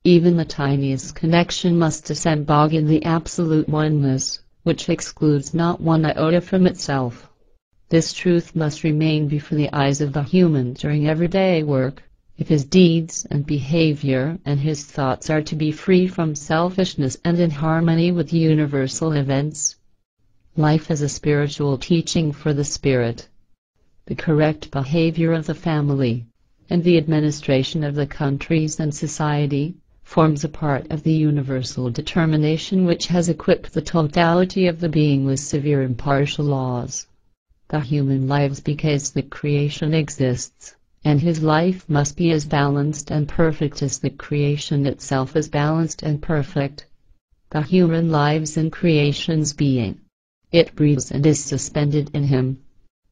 Even the tiniest connection must disembowel in the absolute oneness, which excludes not one iota from itself. This truth must remain before the eyes of the human during everyday work, if his deeds and behavior and his thoughts are to be free from selfishness and in harmony with universal events. Life is a spiritual teaching for the spirit. The correct behavior of the family, and the administration of the countries and society, forms a part of the universal determination which has equipped the totality of the being with severe impartial laws. The human lives because the creation exists, and his life must be as balanced and perfect as the creation itself is balanced and perfect. The human lives in creation's being. It breathes and is suspended in him.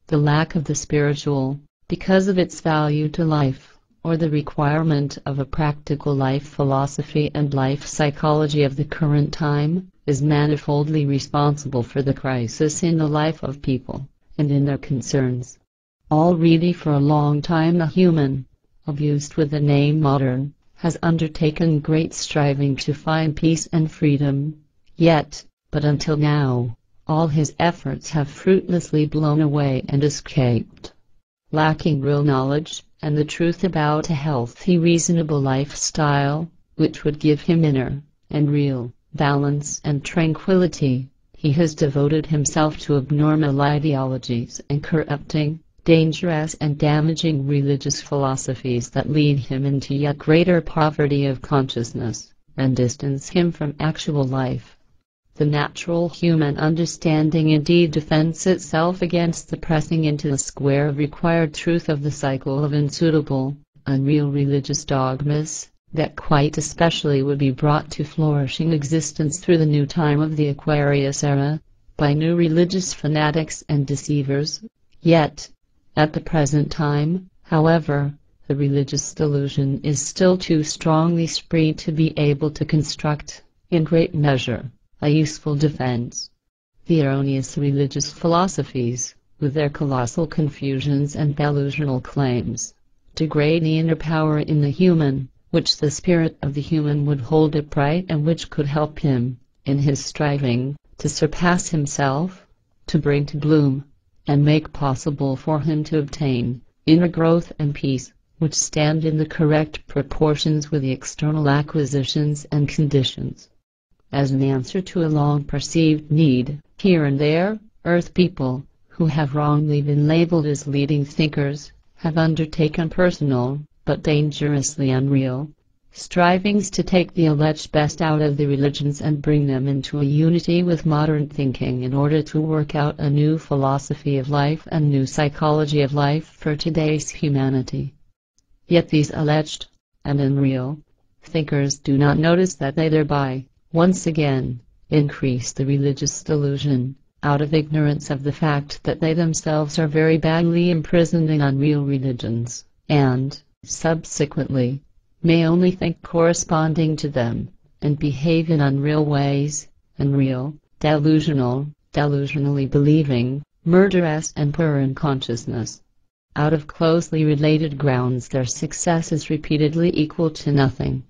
The lack of the spiritual, because of its value to life, or the requirement of a practical life philosophy and life psychology of the current time, is manifoldly responsible for the crisis in the life of people, and in their concerns. Already for a long time the human, abused with the name modern, has undertaken great striving to find peace and freedom, but until now, all his efforts have fruitlessly blown away and escaped. Lacking real knowledge, and the truth about a healthy reasonable lifestyle, which would give him inner, and real, balance and tranquility, he has devoted himself to abnormal ideologies and corrupting, dangerous and damaging religious philosophies that lead him into yet greater poverty of consciousness, and distance him from actual life. The natural human understanding indeed defends itself against the pressing into the square of required truth of the cycle of unsuitable, unreal religious dogmas, that quite especially would be brought to flourishing existence through the new time of the Aquarius era, by new religious fanatics and deceivers. Yet, at the present time, however, the religious delusion is still too strongly spread to be able to construct, in great measure, a useful defense. The erroneous religious philosophies, with their colossal confusions and delusional claims, degrade the inner power in the human, which the spirit of the human would hold upright and which could help him, in his striving, to surpass himself, to bring to bloom, and make possible for him to obtain, inner growth and peace, which stand in the correct proportions with the external acquisitions and conditions. As an answer to a long-perceived need, here and there, earth people, who have wrongly been labeled as leading thinkers, have undertaken personal, but dangerously unreal, strivings to take the alleged best out of the religions and bring them into a unity with modern thinking in order to work out a new philosophy of life and new psychology of life for today's humanity. Yet these alleged, and unreal, thinkers do not notice that they thereby, once again, increase the religious delusion, out of ignorance of the fact that they themselves are very badly imprisoned in unreal religions, and, subsequently, may only think corresponding to them, and behave in unreal ways, unreal, delusionally believing, murderous and poor in consciousness. Out of closely related grounds their success is repeatedly equal to nothing.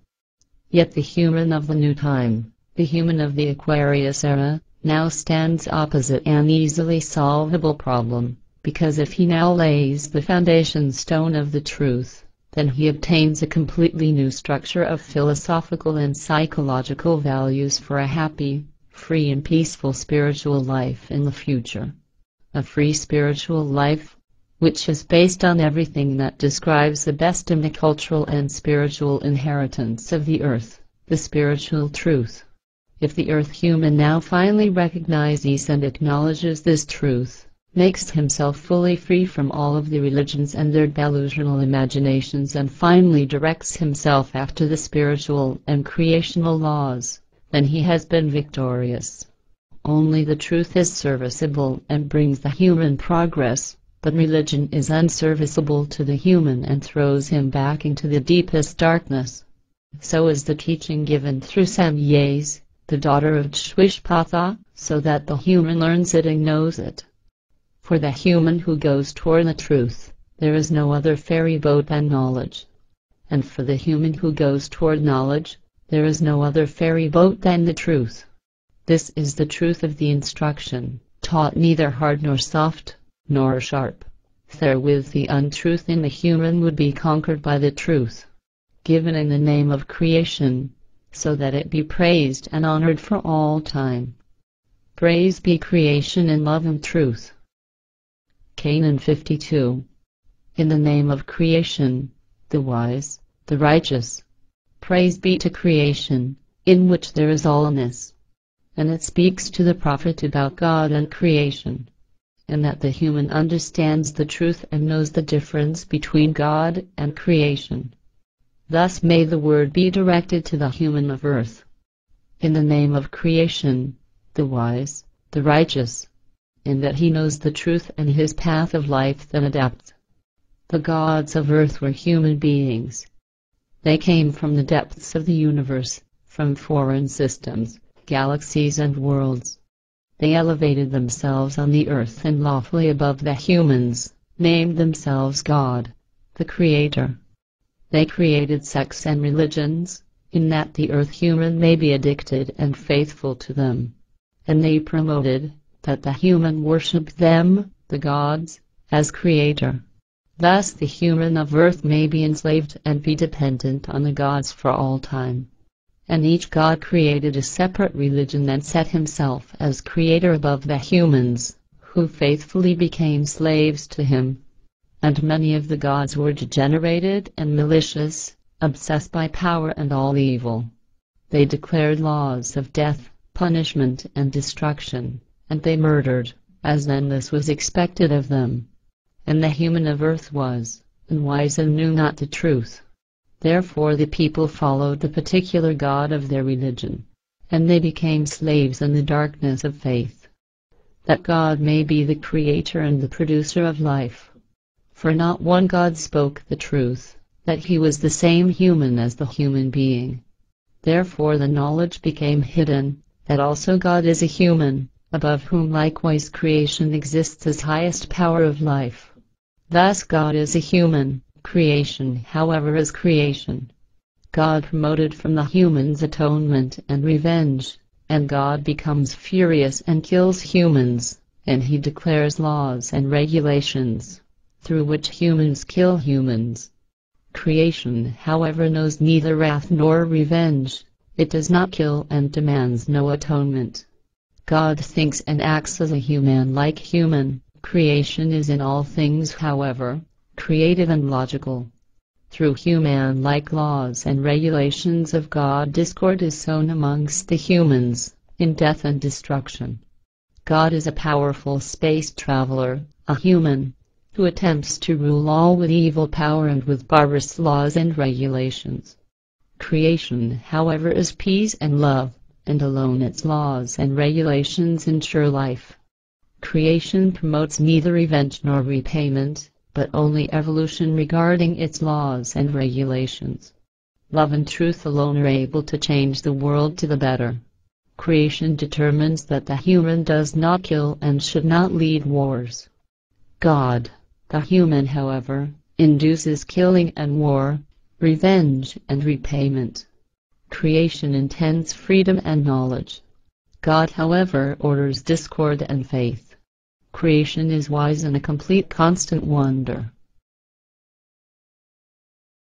Yet the human of the new time, the human of the Aquarius era, now stands opposite an easily solvable problem, because if he now lays the foundation stone of the truth, then he obtains a completely new structure of philosophical and psychological values for a happy, free and peaceful spiritual life in the future. A free spiritual life, which is based on everything that describes the best in the cultural and spiritual inheritance of the earth, the spiritual truth. If the earth human now finally recognizes and acknowledges this truth, makes himself fully free from all of the religions and their delusional imaginations and finally directs himself after the spiritual and creational laws, then he has been victorious. Only the truth is serviceable and brings the human progress, but religion is unserviceable to the human and throws him back into the deepest darkness. So is the teaching given through Samyes, the daughter of Shwishpatha, so that the human learns it and knows it. For the human who goes toward the truth, there is no other ferry boat than knowledge. And for the human who goes toward knowledge, There is no other ferry boat than the truth. This is the truth of the instruction, taught neither hard nor soft, nor sharp. Therewith the untruth in the human would be conquered by the truth, given in the name of creation, so that it be praised and honored for all time. Praise be creation in love and truth. Kanon 52. In the name of creation, the wise, the righteous. Praise be to creation, in which there is allness. And it speaks to the prophet about God and creation, and that the human understands the truth and knows the difference between God and creation. Thus may the word be directed to the human of earth. In the name of creation, the wise, the righteous, in that he knows the truth and his path of life then adapts. The gods of earth were human beings. They came from the depths of the universe, from foreign systems, galaxies and worlds. They elevated themselves on the earth and lawfully above the humans, named themselves God, the Creator. They created sects and religions, in that the earth human may be addicted and faithful to them. And they promoted that the human worship them, the gods, as Creator. Thus the human of earth may be enslaved and be dependent on the gods for all time. And each god created a separate religion and set himself as creator above the humans, who faithfully became slaves to him. And many of the gods were degenerated and malicious, obsessed by power and all evil. They declared laws of death, punishment and destruction, and they murdered, as then this was expected of them. And the human of earth was unwise and knew not the truth. Therefore the people followed the particular god of their religion, and they became slaves in the darkness of faith. That God may be the creator and the producer of life. For not one God spoke the truth, that he was the same human as the human being. Therefore the knowledge became hidden, that also God is a human, above whom likewise creation exists as highest power of life. Thus God is a human, creation however is creation. God promoted from the humans atonement and revenge, and God becomes furious and kills humans, and he declares laws and regulations, through which humans kill humans. Creation however knows neither wrath nor revenge, it does not kill and demands no atonement. God thinks and acts as a human like human. Creation is in all things however, creative and logical. Through human-like laws and regulations of God discord is sown amongst the humans, in death and destruction. God is a powerful space traveler, a human, who attempts to rule all with evil power and with barbarous laws and regulations. Creation however is peace and love, and alone its laws and regulations ensure life. Creation promotes neither revenge nor repayment, but only evolution regarding its laws and regulations. Love and truth alone are able to change the world to the better. Creation determines that the human does not kill and should not lead wars. God, the human however, induces killing and war, revenge and repayment. Creation intends freedom and knowledge. God however orders discord and faith. Creation is wise and a complete constant wonder.